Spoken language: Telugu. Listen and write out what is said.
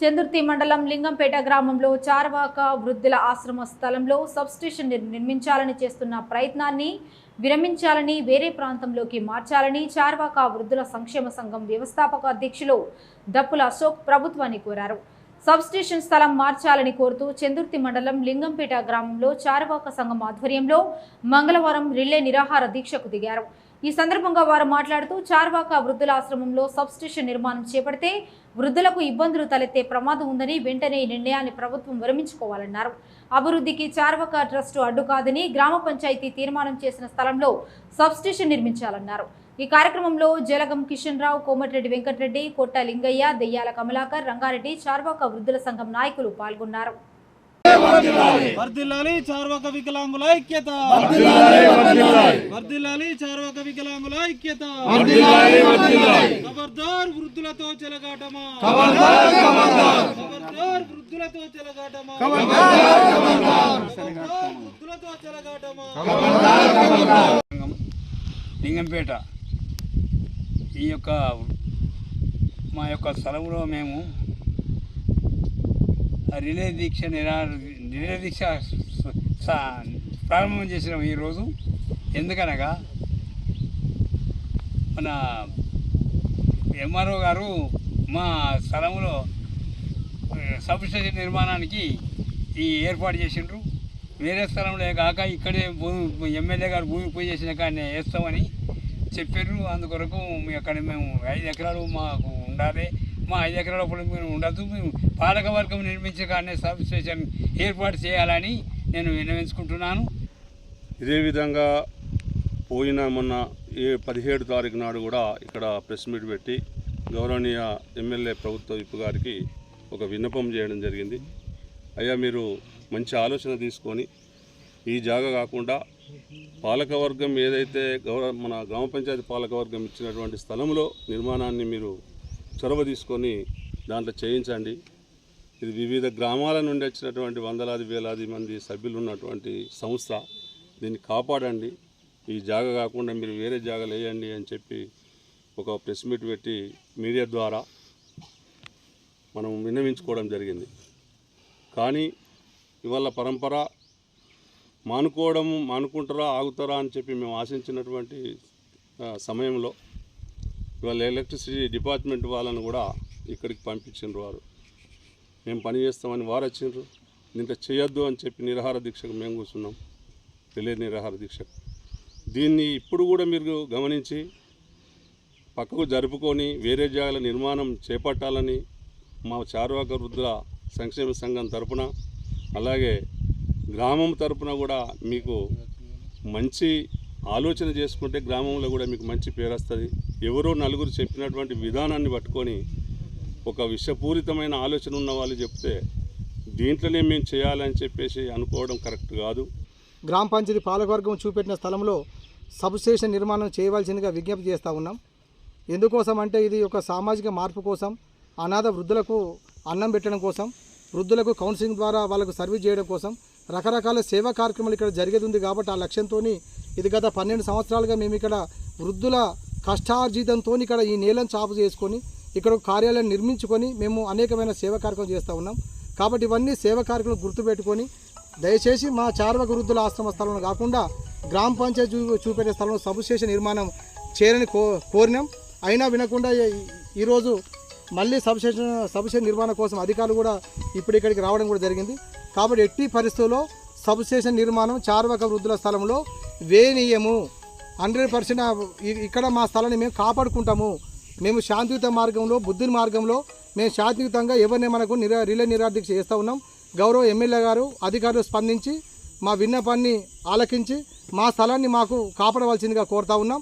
చందుర్తి మండలం లింగంపేట గ్రామంలో చార్వాక వృద్ధుల ఆశ్రమ స్థలంలో సబ్స్టేషన్ నిర్మించాలని చేస్తున్న ప్రయత్నాన్ని విరమించాలని, వేరే ప్రాంతంలోకి మార్చాలని చార్వాక వృద్ధుల సంక్షేమ సంఘం వ్యవస్థాపక అధ్యక్షులు దప్పుల అశోక్ ప్రభుత్వాన్ని కోరారు. సబ్స్టేషన్ స్థలం మార్చాలని కోరుతూ చందుర్తి మండలం లింగంపేట గ్రామంలో చార్వాక సంఘం ఆధ్వర్యంలో మంగళవారం రిలే నిరాహార దీక్షకు దిగారు. ఈ సందర్భంగా వారు మాట్లాడుతూ చార్వాక వృద్ధుల ఆశ్రమంలో సబ్స్టేషన్ నిర్మాణం చేపడితే వృద్ధులకు ఇబ్బందులు తలెత్తే ప్రమాదం ఉందని, వెంటనే ఈ నిర్ణయాన్ని ప్రభుత్వం విరమించుకోవాలన్నారు. అభివృద్ధికి చార్వాక ట్రస్టు అడ్డు కాదని, గ్రామ పంచాయతీ తీర్మానం చేసిన స్థలంలో సబ్స్టేషన్ నిర్మించాలన్నారు. ఈ కార్యక్రమంలో జలగం కిషన్ రావు, కోమటిరెడ్డి వెంకటరెడ్డి, కొట్ట లింగయ్య, దెయ్యాల కమలాకర్, రంగారెడ్డి చార్వాక వృద్ధుల సంఘం నాయకులు పాల్గొన్నారు. వర్ధిల్లాలి చార్వాక వికలాంగుల ఐక్యత, వర్ధిల్లాలి చార్వాక వికలాంగుల ఐక్యత. ఖబర్దార్ వృద్ధులతో చెలగాటమా, ఖబర్దార్ వృద్ధులతో చెలగాటమా, వృద్ధులతో చెలగాటమా. లింగంపేట ఈ యొక్క మా యొక్క స్థలంలో మేము రిలే దీక్ష ప్రారంభం చేసినాం ఈరోజు. ఎందుకనగా మన ఎంఆర్ఓ గారు మా స్థలంలో సబ్స్టేషన్ నిర్మాణానికి ఈ ఏర్పాటు చేసిండ్రు. వేరే స్థలంలో కాక ఇక్కడే భూమి ఎమ్మెల్యే గారు భూమి పూజ చేసిన కానీ వేస్తామని చెప్పారు. అందుకొరకు అక్కడ మేము 5 ఎకరాలు మాకు ఉండాలి, మా 5 ఎకరాల మేము ఉండద్దు, మేము పాలకవర్గం నిర్మించే కానీ సబ్ స్టేషన్ ఏర్పాటు చేయాలని నేను విన్నవించుకుంటున్నాను. ఇదే విధంగా మొన్న 17 తారీఖు నాడు కూడా ఇక్కడ ప్రెస్ మీట్ పెట్టి గౌరవనీయ ఎమ్మెల్యే ప్రభుత్వ విప్ గారికి ఒక విన్నపం చేయడం జరిగింది. అయ్యా, మీరు మంచి ఆలోచన తీసుకొని ఈ జాగా కాకుండా పాలకవర్గం ఏదైతే మన గ్రామ పంచాయతీ పాలకవర్గం ఇచ్చినటువంటి స్థలంలో నిర్మాణాన్ని మీరు చొరవ తీసుకొని దాంట్లో చేయించండి. ఇది వివిధ గ్రామాల నుండి వచ్చినటువంటి వందలాది వేలాది మంది సభ్యులు ఉన్నటువంటి సంస్థ. దీన్ని కాపాడండి, ఈ జాగా కాకుండా మీరు వేరే జాగాలు వేయండి అని చెప్పి ఒక ప్రెస్ మీట్ పెట్టి మీడియా ద్వారా మనం విన్నవించుకోవడం జరిగింది. కానీ ఇవాళ పరంపర మానుకుంటారా ఆగుతారా అని చెప్పి మేము ఆశించినటువంటి సమయంలో ఇవాళ ఎలక్ట్రిసిటీ డిపార్ట్మెంట్ వాళ్ళని కూడా ఇక్కడికి పంపించిండ్రు. వారు మేము పని చేస్తామని వారు వచ్చిండ్రు. దీంట్లో చేయొద్దు అని చెప్పి నిరాహార దీక్షకు మేము కూర్చున్నాం, రిలే నిరాహార దీక్షకు. దీన్ని ఇప్పుడు కూడా మీరు గమనించి పక్కకు జరుపుకొని వేరే జాగాల నిర్మాణం చేపట్టాలని మా చార్వాక వృద్ధుల సంక్షేమ సంఘం తరపున, అలాగే గ్రామం తరపున కూడా మీకు మంచి ఆలోచన చేసుకుంటే గ్రామంలో కూడా మీకు మంచి పేరు వస్తుంది. ఎవరో నలుగురు చెప్పినటువంటి విధానాన్ని పట్టుకొని ఒక విషపూరితమైన ఆలోచన ఉన్న వాళ్ళు చెప్తే దీంట్లోనే మేము చేయాలని చెప్పేసి అనుకోవడం కరెక్ట్ కాదు. గ్రామ పంచాయతీ పాలకవర్గం చూపెట్టిన స్థలంలో సబ్స్టేషన్ నిర్మాణం చేయవలసిందిగా విజ్ఞప్తి చేస్తూ ఉన్నాం. ఎందుకోసం అంటే ఇది ఒక సామాజిక మార్పు కోసం, అనాథ వృద్ధులకు అన్నం పెట్టడం కోసం, వృద్ధులకు కౌన్సిలింగ్ ద్వారా వాళ్ళకు సర్వీస్ చేయడం కోసం రకరకాల సేవా కార్యక్రమాలు ఇక్కడ జరిగేది ఉంది. కాబట్టి ఆ లక్ష్యంతో ఇది గత 12 సంవత్సరాలుగా మేము ఇక్కడ వృద్ధుల కష్టార్జితంతో ఇక్కడ ఈ నేలను చాపు చేసుకొని ఇక్కడ ఒక కార్యాలయం నిర్మించుకొని మేము అనేకమైన సేవా కార్యక్రమం చేస్తూ ఉన్నాం. కాబట్టి ఇవన్నీ సేవా కార్యక్రమాలు గుర్తుపెట్టుకొని దయచేసి మా చార్వాక వృద్ధుల ఆశ్రమ స్థలంలో కాకుండా గ్రామ పంచాయతీ చూపెట్టే స్థలంలో సబ్స్టేషన్ నిర్మాణం చేయాలని కోరినాం. అయినా వినకుండా ఈరోజు మళ్ళీ సబ్స్టేషన్ నిర్మాణం కోసం అధికారులు కూడా ఇప్పుడు ఇక్కడికి రావడం కూడా జరిగింది. కాబట్టి ఎట్టి పరిస్థితుల్లో సబ్స్టేషన్ నిర్మాణం చార్వాక వృద్ధుల స్థలంలో వేయనీయము. 100% ఇక్కడ మా స్థలాన్ని మేము కాపాడుకుంటాము. మేము శాంతియుత మార్గంలో, బుద్ధి మార్గంలో మేము శాంతియుతంగా ఎవరిని మనకు రిలే నిరాదీక్ష చేస్తూ ఉన్నాం. గౌరవ ఎమ్మెల్యే గారు అధికారులు స్పందించి మా విన్నపాన్ని ఆలకించి మా స్థలాన్ని మాకు కాపాడవలసిందిగా కోరుతా ఉన్నాం.